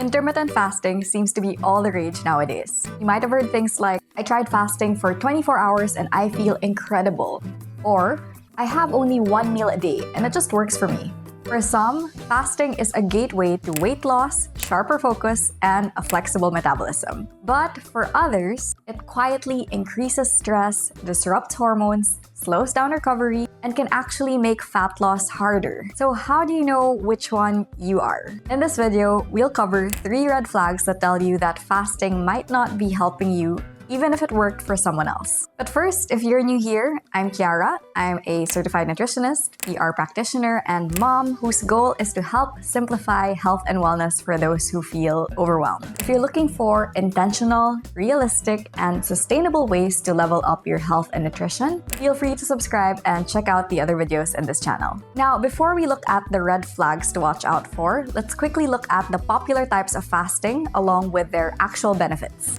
Intermittent fasting seems to be all the rage nowadays. You might have heard things like, I tried fasting for 24 hours and I feel incredible. Or, I have only one meal a day and it just works for me. For some, fasting is a gateway to weight loss, sharper focus, and a flexible metabolism. But for others, it quietly increases stress, disrupts hormones, slows down recovery, and can actually make fat loss harder. So how do you know which one you are? In this video, we'll cover 3 red flags that tell you that fasting might not be helping you even if it worked for someone else. But first, if you're new here, I'm Kiara. I'm a certified nutritionist, PR practitioner, and mom whose goal is to help simplify health and wellness for those who feel overwhelmed. If you're looking for intentional, realistic, and sustainable ways to level up your health and nutrition, feel free to subscribe and check out the other videos in this channel. Now, before we look at the red flags to watch out for, let's quickly look at the popular types of fasting along with their actual benefits.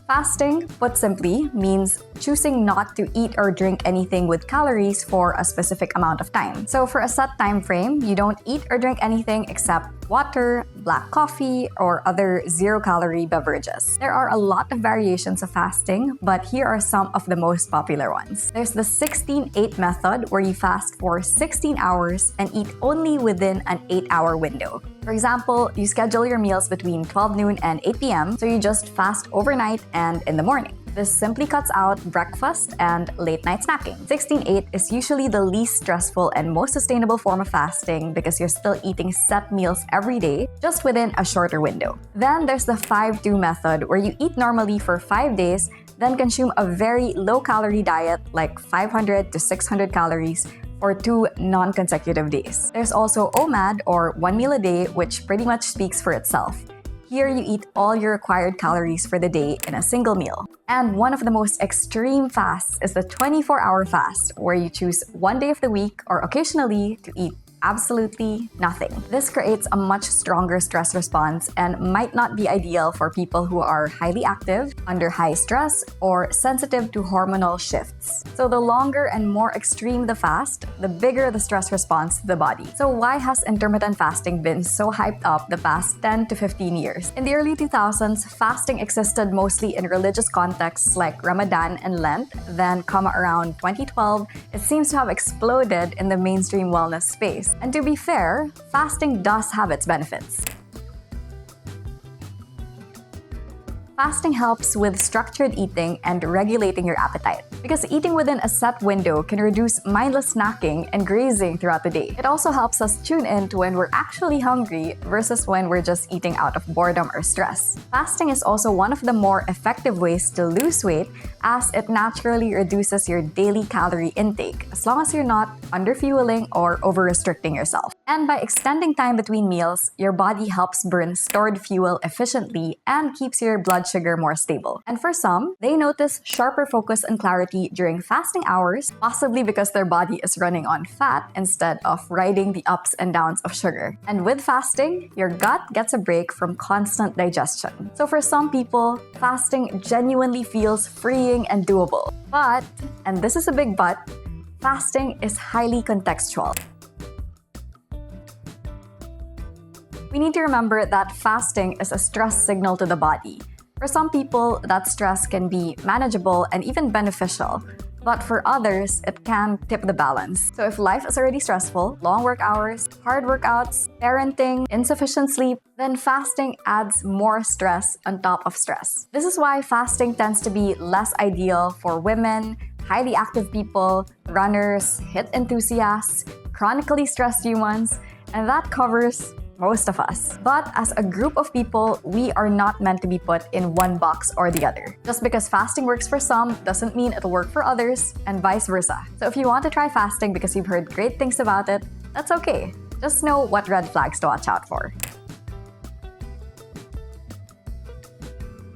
Fasting, put simply, means choosing not to eat or drink anything with calories for a specific amount of time. So for a set time frame, you don't eat or drink anything except water, black coffee, or other zero-calorie beverages. There are a lot of variations of fasting, but here are some of the most popular ones. There's the 16-8 method, where you fast for 16 hours and eat only within an 8-hour window. For example, you schedule your meals between 12 noon and 8 p.m., so you just fast overnight and in the morning. This simply cuts out breakfast and late-night snacking. 16-8 is usually the least stressful and most sustainable form of fasting because you're still eating set meals every day, just within a shorter window. Then there's the 5-2 method, where you eat normally for 5 days, then consume a very low-calorie diet like 500 to 600 calories for 2 non-consecutive days. There's also OMAD, or 1 meal a day, which pretty much speaks for itself. Here, you eat all your required calories for the day in a single meal. And one of the most extreme fasts is the 24-hour fast, where you choose one day of the week or occasionally to eat absolutely nothing. This creates a much stronger stress response and might not be ideal for people who are highly active, under high stress, or sensitive to hormonal shifts. So the longer and more extreme the fast, the bigger the stress response to the body. So why has intermittent fasting been so hyped up the past 10 to 15 years? In the early 2000s, fasting existed mostly in religious contexts like Ramadan and Lent. Then, around 2012, it seems to have exploded in the mainstream wellness space. And to be fair, fasting does have its benefits. Fasting helps with structured eating and regulating your appetite, because eating within a set window can reduce mindless snacking and grazing throughout the day. It also helps us tune in to when we're actually hungry versus when we're just eating out of boredom or stress. Fasting is also one of the more effective ways to lose weight, as it naturally reduces your daily calorie intake, as long as you're not underfueling or over-restricting yourself. And by extending time between meals, your body helps burn stored fuel efficiently and keeps your blood sugar more stable. And for some, they notice sharper focus and clarity during fasting hours, possibly because their body is running on fat instead of riding the ups and downs of sugar. And with fasting, your gut gets a break from constant digestion. So for some people, fasting genuinely feels freeing and doable. But, and this is a big but, fasting is highly contextual. We need to remember that fasting is a stress signal to the body. For some people, that stress can be manageable and even beneficial. But for others, it can tip the balance. So if life is already stressful, long work hours, hard workouts, parenting, insufficient sleep, then fasting adds more stress on top of stress. This is why fasting tends to be less ideal for women, highly active people, runners, HIIT enthusiasts, chronically stressed humans, and that covers most of us. But as a group of people, we are not meant to be put in one box or the other. Just because fasting works for some doesn't mean it'll work for others, and vice versa. So if you want to try fasting because you've heard great things about it, that's okay. Just know what red flags to watch out for.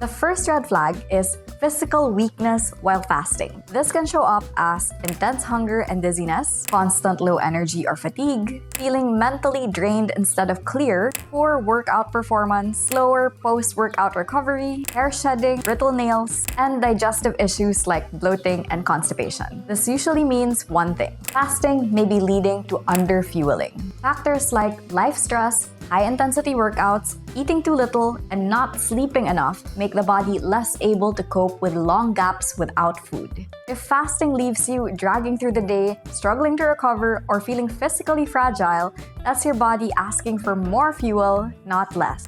The first red flag is physical weakness while fasting. This can show up as intense hunger and dizziness, constant low energy or fatigue, feeling mentally drained instead of clear, poor workout performance, slower post-workout recovery, hair shedding, brittle nails, and digestive issues like bloating and constipation. This usually means one thing: fasting may be leading to underfueling. Factors like life stress, high-intensity workouts, eating too little, and not sleeping enough make the body less able to cope with long gaps without food. If fasting leaves you dragging through the day, struggling to recover, or feeling physically fragile, that's your body asking for more fuel, not less.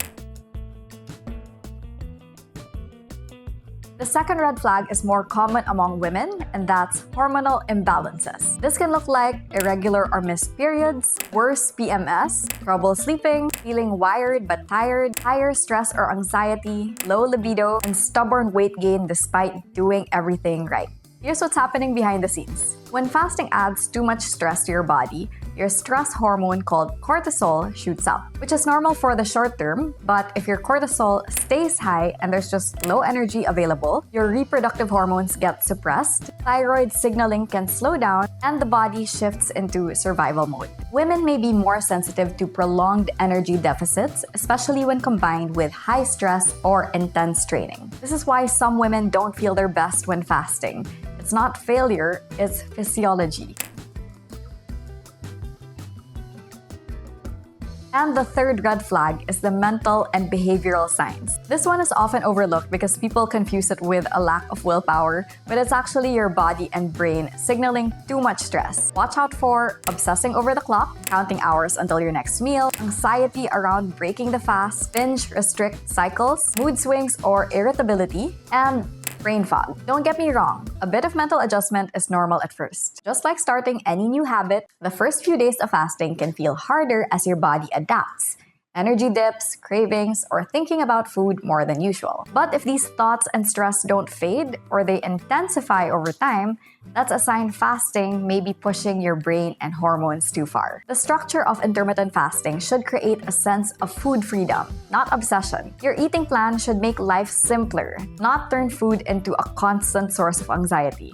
The second red flag is more common among women, and that's hormonal imbalances. This can look like irregular or missed periods, worse PMS, trouble sleeping, feeling wired but tired, higher stress or anxiety, low libido, and stubborn weight gain despite doing everything right. Here's what's happening behind the scenes. When fasting adds too much stress to your body, your stress hormone called cortisol shoots up, which is normal for the short term, but if your cortisol stays high and there's just low energy available, your reproductive hormones get suppressed, thyroid signaling can slow down, and the body shifts into survival mode. Women may be more sensitive to prolonged energy deficits, especially when combined with high stress or intense training. This is why some women don't feel their best when fasting. It's not failure, it's physiology. And the third red flag is the mental and behavioral signs. This one is often overlooked because people confuse it with a lack of willpower, but it's actually your body and brain signaling too much stress. Watch out for obsessing over the clock, counting hours until your next meal, anxiety around breaking the fast, binge restrict cycles, mood swings or irritability, and brain fog. Don't get me wrong, a bit of mental adjustment is normal at first. Just like starting any new habit, the first few days of fasting can feel harder as your body adapts. Energy dips, cravings, or thinking about food more than usual. But if these thoughts and stress don't fade or they intensify over time, that's a sign fasting may be pushing your brain and hormones too far. The structure of intermittent fasting should create a sense of food freedom, not obsession. Your eating plan should make life simpler, not turn food into a constant source of anxiety.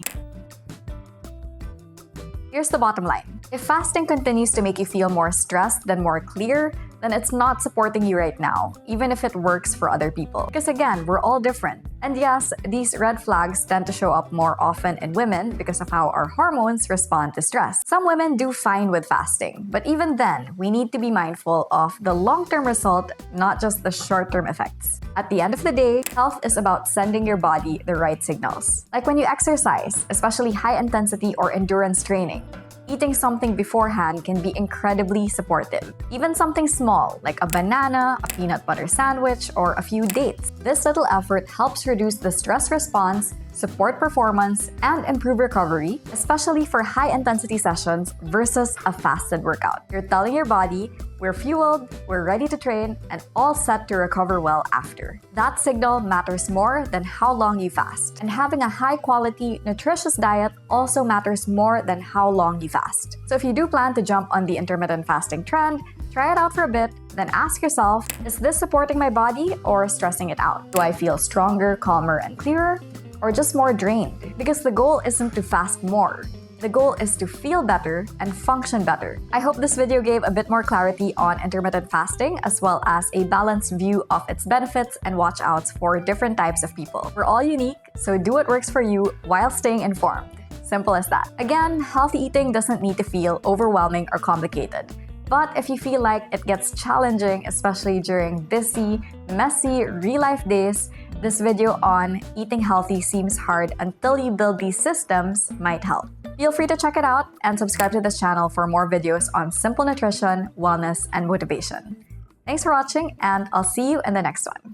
Here's the bottom line. If fasting continues to make you feel more stressed than more clear, then it's not supporting you right now, even if it works for other people. Because again, we're all different. And yes, these red flags tend to show up more often in women because of how our hormones respond to stress. Some women do fine with fasting, but even then, we need to be mindful of the long-term result, not just the short-term effects. At the end of the day, health is about sending your body the right signals. Like when you exercise, especially high-intensity or endurance training, eating something beforehand can be incredibly supportive. Even something small, like a banana, a peanut butter sandwich, or a few dates. This little effort helps reduce the stress response, support performance, and improve recovery, especially for high-intensity sessions versus a fasted workout. You're telling your body, we're fueled, we're ready to train, and all set to recover well after. That signal matters more than how long you fast. And having a high-quality, nutritious diet also matters more than how long you fast. So if you do plan to jump on the intermittent fasting trend, try it out for a bit, then ask yourself, is this supporting my body or stressing it out? Do I feel stronger, calmer, and clearer? Or just more drained? Because the goal isn't to fast more. The goal is to feel better and function better. I hope this video gave a bit more clarity on intermittent fasting as well as a balanced view of its benefits and watch outs for different types of people. We're all unique, so do what works for you while staying informed. Simple as that. Again, healthy eating doesn't need to feel overwhelming or complicated. But if you feel like it gets challenging, especially during busy, messy, real-life days, this video on eating healthy seems hard until you build these systems might help. Feel free to check it out and subscribe to this channel for more videos on simple nutrition, wellness, and motivation. Thanks for watching, and I'll see you in the next one.